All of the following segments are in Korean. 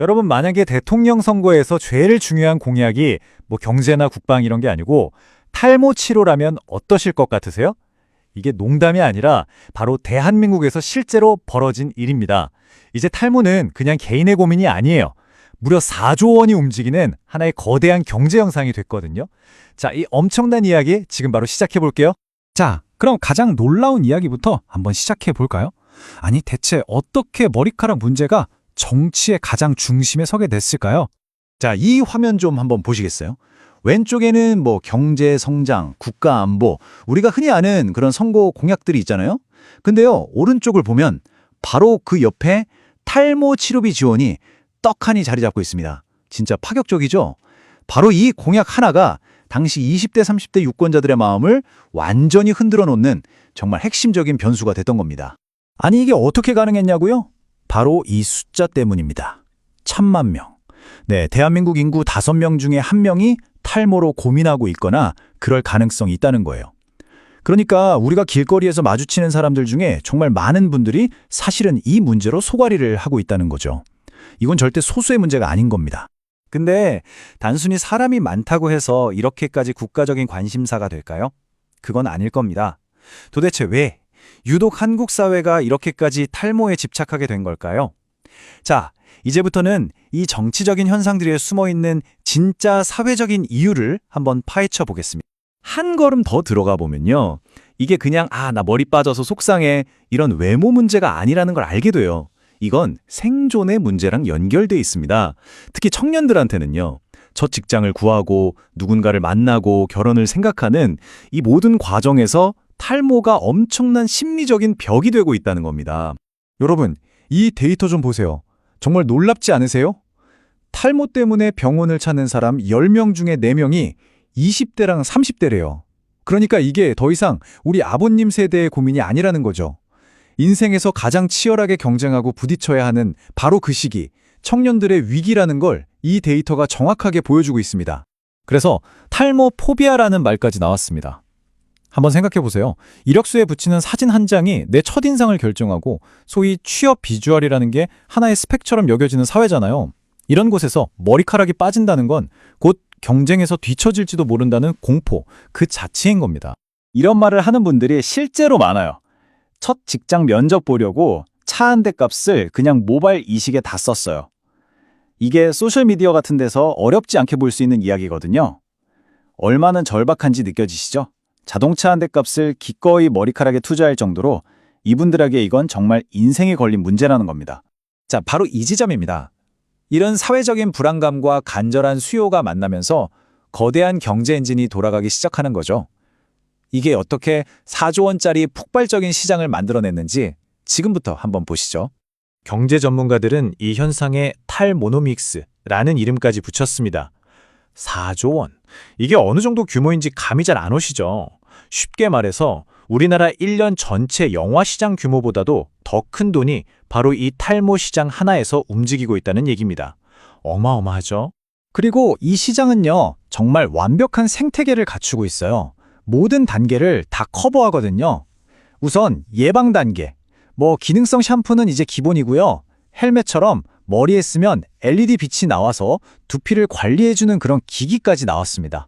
여러분, 만약에 대통령 선거에서 제일 중요한 공약이 뭐 경제나 국방 이런 게 아니고 탈모 치료라면 어떠실 것 같으세요? 이게 농담이 아니라 바로 대한민국에서 실제로 벌어진 일입니다. 이제 탈모는 그냥 개인의 고민이 아니에요. 무려 4조 원이 움직이는 하나의 거대한 경제 현상이 됐거든요. 자, 이 엄청난 이야기 지금 바로 시작해 볼게요. 자, 그럼 가장 놀라운 이야기부터 한번 시작해 볼까요? 아니, 대체 어떻게 머리카락 문제가 정치의 가장 중심에 서게 됐을까요? 자, 이 화면 좀 한번 보시겠어요? 왼쪽에는 뭐 경제 성장, 국가 안보, 우리가 흔히 아는 그런 선거 공약들이 있잖아요. 근데요, 오른쪽을 보면 바로 그 옆에 탈모 치료비 지원이 떡하니 자리 잡고 있습니다. 진짜 파격적이죠? 바로 이 공약 하나가 당시 20대, 30대 유권자들의 마음을 완전히 흔들어 놓는 정말 핵심적인 변수가 됐던 겁니다. 아니, 이게 어떻게 가능했냐고요? 바로 이 숫자 때문입니다. 1,000만 명. 네, 대한민국 인구 5명 중에 1명이 탈모로 고민하고 있거나 그럴 가능성이 있다는 거예요. 그러니까 우리가 길거리에서 마주치는 사람들 중에 정말 많은 분들이 사실은 이 문제로 소갈이를 하고 있다는 거죠. 이건 절대 소수의 문제가 아닌 겁니다. 근데 단순히 사람이 많다고 해서 이렇게까지 국가적인 관심사가 될까요? 그건 아닐 겁니다. 도대체 왜 유독 한국 사회가 이렇게까지 탈모에 집착하게 된 걸까요? 자, 이제부터는 이 정치적인 현상들에 숨어있는 진짜 사회적인 이유를 한번 파헤쳐 보겠습니다. 한 걸음 더 들어가 보면요. 이게 그냥 나 머리 빠져서 속상해 이런 외모 문제가 아니라는 걸 알게 돼요. 이건 생존의 문제랑 연결돼 있습니다. 특히 청년들한테는요. 첫 직장을 구하고 누군가를 만나고 결혼을 생각하는 이 모든 과정에서 탈모가 엄청난 심리적인 벽이 되고 있다는 겁니다. 여러분, 이 데이터 좀 보세요. 정말 놀랍지 않으세요? 탈모 때문에 병원을 찾는 사람 10명 중에 4명이 20대랑 30대래요. 그러니까 이게 더 이상 우리 아버님 세대의 고민이 아니라는 거죠. 인생에서 가장 치열하게 경쟁하고 부딪혀야 하는 바로 그 시기, 청년들의 위기라는 걸 이 데이터가 정확하게 보여주고 있습니다. 그래서 탈모 포비아라는 말까지 나왔습니다. 한번 생각해 보세요. 이력서에 붙이는 사진 한 장이 내 첫인상을 결정하고 소위 취업 비주얼이라는 게 하나의 스펙처럼 여겨지는 사회잖아요. 이런 곳에서 머리카락이 빠진다는 건 곧 경쟁에서 뒤처질지도 모른다는 공포, 그 자체인 겁니다. 이런 말을 하는 분들이 실제로 많아요. 첫 직장 면접 보려고 차 한 대 값을 그냥 모바일 이식에 다 썼어요. 이게 소셜미디어 같은 데서 어렵지 않게 볼 수 있는 이야기거든요. 얼마나 절박한지 느껴지시죠? 자동차 한 대 값을 기꺼이 머리카락에 투자할 정도로 이분들에게 이건 정말 인생에 걸린 문제라는 겁니다. 자, 바로 이 지점입니다. 이런 사회적인 불안감과 간절한 수요가 만나면서 거대한 경제 엔진이 돌아가기 시작하는 거죠. 이게 어떻게 4조 원짜리 폭발적인 시장을 만들어냈는지 지금부터 한번 보시죠. 경제 전문가들은 이 현상에 탈모노믹스라는 이름까지 붙였습니다. 4조 원. 이게 어느 정도 규모인지 감이 잘 안 오시죠? 쉽게 말해서 우리나라 1년 전체 영화 시장 규모보다도 더 큰 돈이 바로 이 탈모 시장 하나에서 움직이고 있다는 얘기입니다. 어마어마하죠? 그리고 이 시장은요, 정말 완벽한 생태계를 갖추고 있어요. 모든 단계를 다 커버하거든요. 우선 예방 단계. 기능성 샴푸는 이제 기본이고요. 헬멧처럼 머리에 쓰면 LED 빛이 나와서 두피를 관리해주는 그런 기기까지 나왔습니다.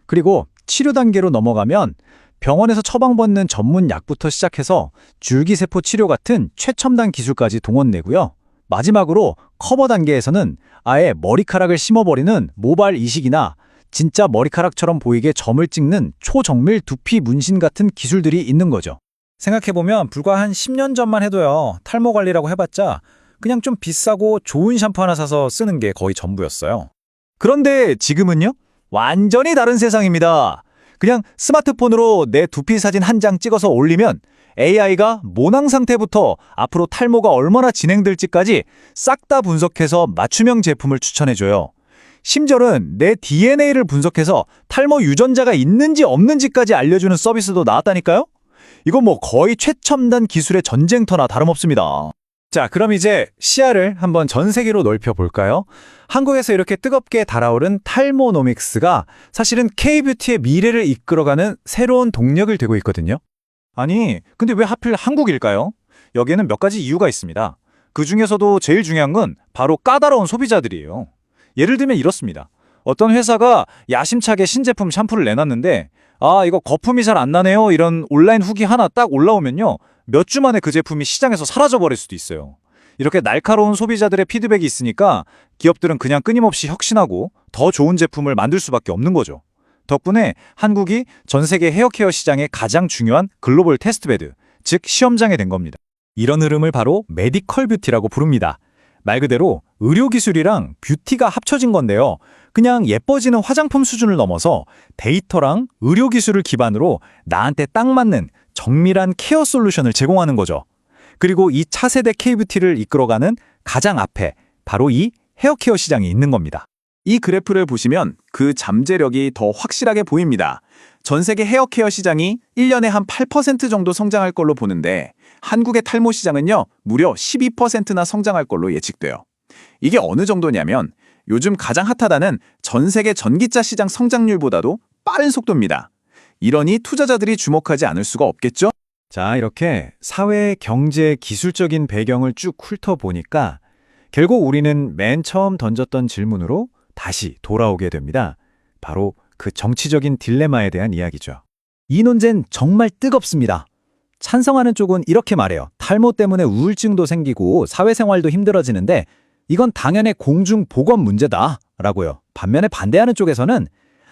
그리고 치료 단계로 넘어가면 병원에서 처방받는 전문 약부터 시작해서 줄기세포 치료 같은 최첨단 기술까지 동원되고요. 마지막으로 커버 단계에서는 아예 머리카락을 심어버리는 모바일 이식이나 진짜 머리카락처럼 보이게 점을 찍는 초정밀 두피 문신 같은 기술들이 있는 거죠. 생각해보면 불과 한 10년 전만 해도요. 탈모 관리라고 해봤자 그냥 좀 비싸고 좋은 샴푸 하나 사서 쓰는 게 거의 전부였어요. 그런데 지금은요? 완전히 다른 세상입니다. 그냥 스마트폰으로 내 두피 사진 한 장 찍어서 올리면 AI가 모낭 상태부터 앞으로 탈모가 얼마나 진행될지까지 싹 다 분석해서 맞춤형 제품을 추천해줘요. 심지어는 내 DNA를 분석해서 탈모 유전자가 있는지 없는지까지 알려주는 서비스도 나왔다니까요? 이건 거의 최첨단 기술의 전쟁터나 다름없습니다. 자, 그럼 이제 시야를 한번 전 세계로 넓혀볼까요? 한국에서 이렇게 뜨겁게 달아오른 탈모노믹스가 사실은 K-뷰티의 미래를 이끌어가는 새로운 동력을 되고 있거든요. 아니, 근데 왜 하필 한국일까요? 여기에는 몇 가지 이유가 있습니다. 그중에서도 제일 중요한 건 바로 까다로운 소비자들이에요. 예를 들면 이렇습니다. 어떤 회사가 야심차게 신제품 샴푸를 내놨는데 이거 거품이 잘 안 나네요. 이런 온라인 후기 하나 딱 올라오면요. 몇 주 만에 그 제품이 시장에서 사라져버릴 수도 있어요. 이렇게 날카로운 소비자들의 피드백이 있으니까 기업들은 그냥 끊임없이 혁신하고 더 좋은 제품을 만들 수밖에 없는 거죠. 덕분에 한국이 전 세계 헤어케어 시장의 가장 중요한 글로벌 테스트베드, 즉 시험장이 된 겁니다. 이런 흐름을 바로 메디컬 뷰티라고 부릅니다. 말 그대로 의료기술이랑 뷰티가 합쳐진 건데요. 그냥 예뻐지는 화장품 수준을 넘어서 데이터랑 의료기술을 기반으로 나한테 딱 맞는 정밀한 케어 솔루션을 제공하는 거죠. 그리고 이 차세대 K뷰티를 이끌어가는 가장 앞에 바로 이 헤어케어 시장이 있는 겁니다. 이 그래프를 보시면 그 잠재력이 더 확실하게 보입니다. 전 세계 헤어케어 시장이 1년에 한 8% 정도 성장할 걸로 보는데 한국의 탈모 시장은요, 무려 12%나 성장할 걸로 예측돼요. 이게 어느 정도냐면 요즘 가장 핫하다는 전 세계 전기차 시장 성장률보다도 빠른 속도입니다. 이러니 투자자들이 주목하지 않을 수가 없겠죠? 자, 이렇게 사회, 경제, 기술적인 배경을 쭉 훑어보니까 결국 우리는 맨 처음 던졌던 질문으로 다시 돌아오게 됩니다. 바로 그 정치적인 딜레마에 대한 이야기죠. 이 논쟁 정말 뜨겁습니다. 찬성하는 쪽은 이렇게 말해요. 탈모 때문에 우울증도 생기고 사회생활도 힘들어지는데 이건 당연히 공중보건 문제다 라고요. 반면에 반대하는 쪽에서는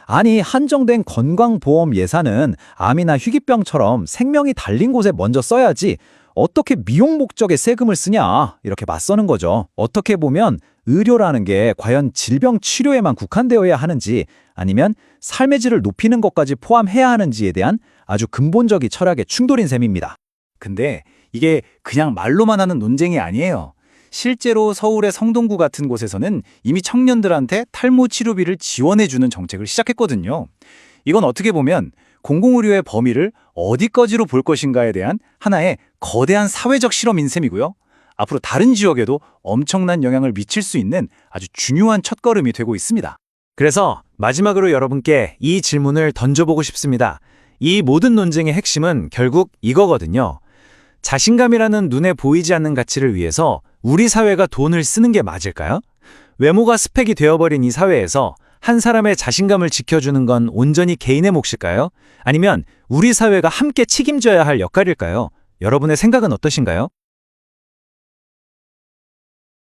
아니 한정된 건강보험 예산은 암이나 희귀병처럼 생명이 달린 곳에 먼저 써야지 어떻게 미용 목적에 세금을 쓰냐 이렇게 맞서는 거죠. 어떻게 보면 의료라는 게 과연 질병 치료에만 국한되어야 하는지 아니면 삶의 질을 높이는 것까지 포함해야 하는지에 대한 아주 근본적인 철학의 충돌인 셈입니다. 근데 이게 그냥 말로만 하는 논쟁이 아니에요. 실제로 서울의 성동구 같은 곳에서는 이미 청년들한테 탈모 치료비를 지원해주는 정책을 시작했거든요. 이건 어떻게 보면 공공의료의 범위를 어디까지로 볼 것인가에 대한 하나의 거대한 사회적 실험인 셈이고요. 앞으로 다른 지역에도 엄청난 영향을 미칠 수 있는 아주 중요한 첫걸음이 되고 있습니다. 그래서 마지막으로 여러분께 이 질문을 던져보고 싶습니다. 이 모든 논쟁의 핵심은 결국 이거거든요. 자신감이라는 눈에 보이지 않는 가치를 위해서 우리 사회가 돈을 쓰는 게 맞을까요? 외모가 스펙이 되어버린 이 사회에서 한 사람의 자신감을 지켜주는 건 온전히 개인의 몫일까요? 아니면 우리 사회가 함께 책임져야 할 역할일까요? 여러분의 생각은 어떠신가요?